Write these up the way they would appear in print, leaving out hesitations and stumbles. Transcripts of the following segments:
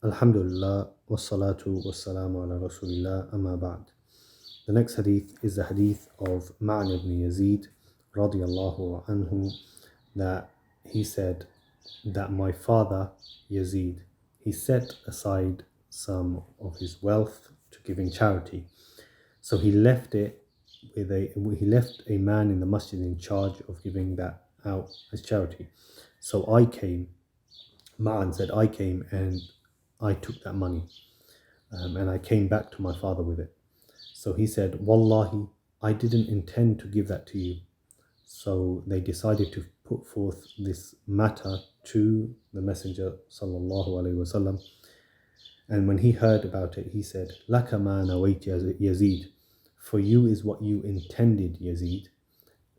Alhamdulillah, wassalatu wassalamu ala rasulillah, amma ba'd. The next hadith is the hadith of Ma'an ibn Yazid radiyallahu anhu, that he said that my father Yazid, he set aside some of his wealth to giving charity. So he left a man in the masjid in charge of giving that out as charity. So Ma'an said, I came and I took that money, and I came back to my father with it. So he said, Wallahi, I didn't intend to give that to you. So they decided to put forth this matter to the Messenger sallallahu alaihi wasallam. And when he heard about it, he said, Laka ma nawait Yazid, for you is what you intended, Yazid.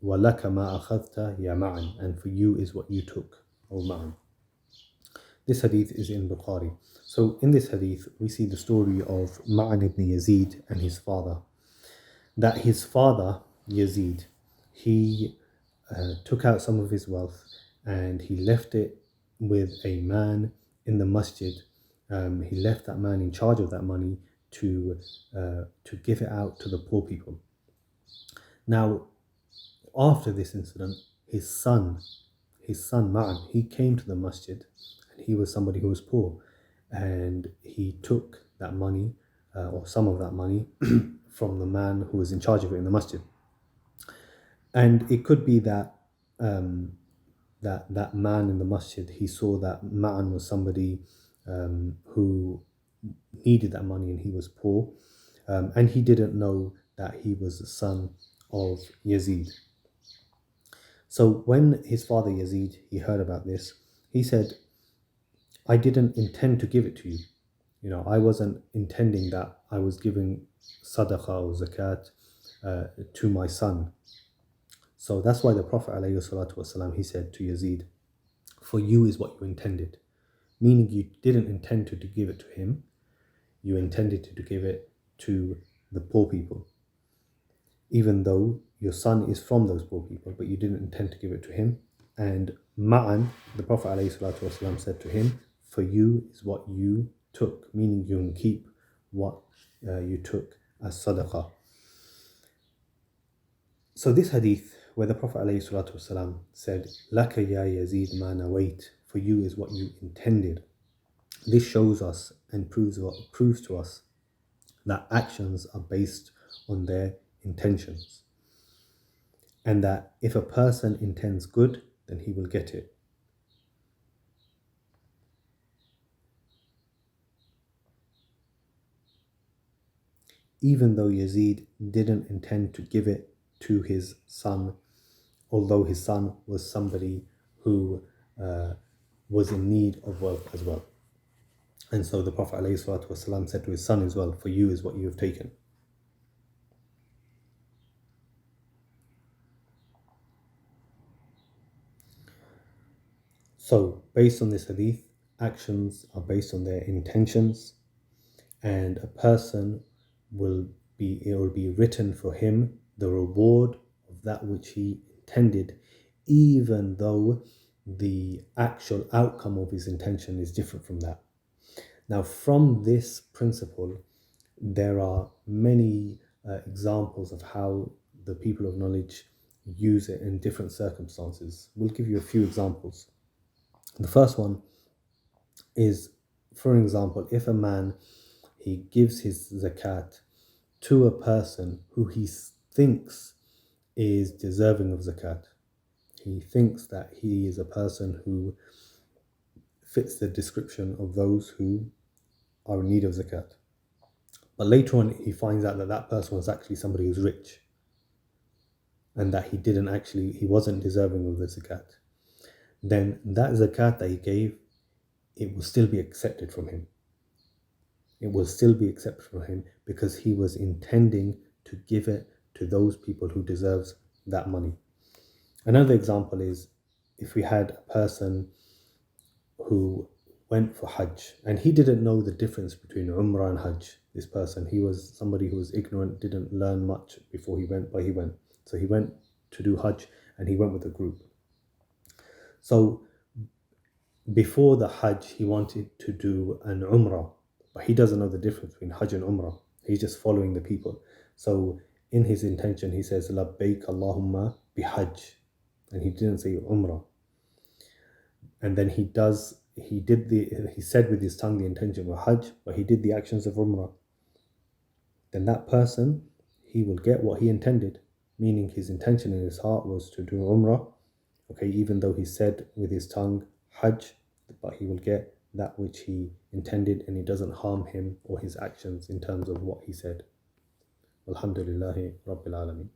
Wa laka ma akhadhta ya Ma'an, and for you is what you took, O Ma'an. This hadith is in Bukhari. So in this hadith, we see the story of Ma'an ibn Yazid and his father. That his father, Yazid, he took out some of his wealth and he left it with a man in the masjid. He left that man in charge of that money to give it out to the poor people. Now, after this incident, his son Ma'an, he came to the masjid, and he was somebody who was poor, and he took that money, or some of that money, from the man who was in charge of it in the masjid. And it could be that that man in the masjid, he saw that Ma'an was somebody who needed that money and he was poor, and he didn't know that he was the son of Yazid. So when his father Yazid, he heard about this, he said, I didn't intend to give it to you. I wasn't intending that I was giving sadaqah or zakat to my son. So that's why the Prophet ﷺ, he said to Yazid, for you is what you intended. Meaning you didn't intend to give it to him, you intended to give it to the poor people. Even though your son is from those poor people, but you didn't intend to give it to him. And Ma'an, the Prophet ﷺ said to him, for you is what you took, meaning you can keep what you took as sadaqah. So this hadith, where the Prophet ﷺ said, Laka ya Yazid ma nawait, for you is what you intended. This shows us and proves to us that actions are based on their intentions. And that if a person intends good, then he will get it. Even though Yazid didn't intend to give it to his son, although his son was somebody who was in need of wealth as well. And so the Prophet ﷺ said to his son as well, for you is what you have taken. So based on this hadith, actions are based on their intentions, and a person it will be written for him the reward of that which he intended, even though the actual outcome of his intention is different from that. Now, from this principle, there are many examples of how the people of knowledge use it in different circumstances. We'll give you a few examples. The first one is, for example, if a man, he gives his zakat to a person who he thinks is deserving of zakat. He thinks that he is a person who fits the description of those who are in need of zakat. But later on, he finds out that that person was actually somebody who's rich, and that he wasn't deserving of the zakat. Then that zakat that he gave, it will still be accepted from him. It will still be accepted from him because he was intending to give it to those people who deserves that money. Another example is if we had a person who went for Hajj and he didn't know the difference between Umrah and Hajj. This person, he was somebody who was ignorant, didn't learn much before he went, but he went. So he went to do Hajj and he went with a group. So before the Hajj, he wanted to do an Umrah, but he doesn't know the difference between Hajj and Umrah. He's just following the people. So in his intention, he says, Labbaik Allahumma bihajj. And he didn't say Umrah. And then he said with his tongue the intention of Hajj, but he did the actions of Umrah. Then that person, he will get what he intended, meaning his intention in his heart was to do Umrah, okay, even though he said with his tongue Hajj, but he will get that which he intended, and it doesn't harm him or his actions in terms of what he said. Alhamdulillahi Rabbil Alameen.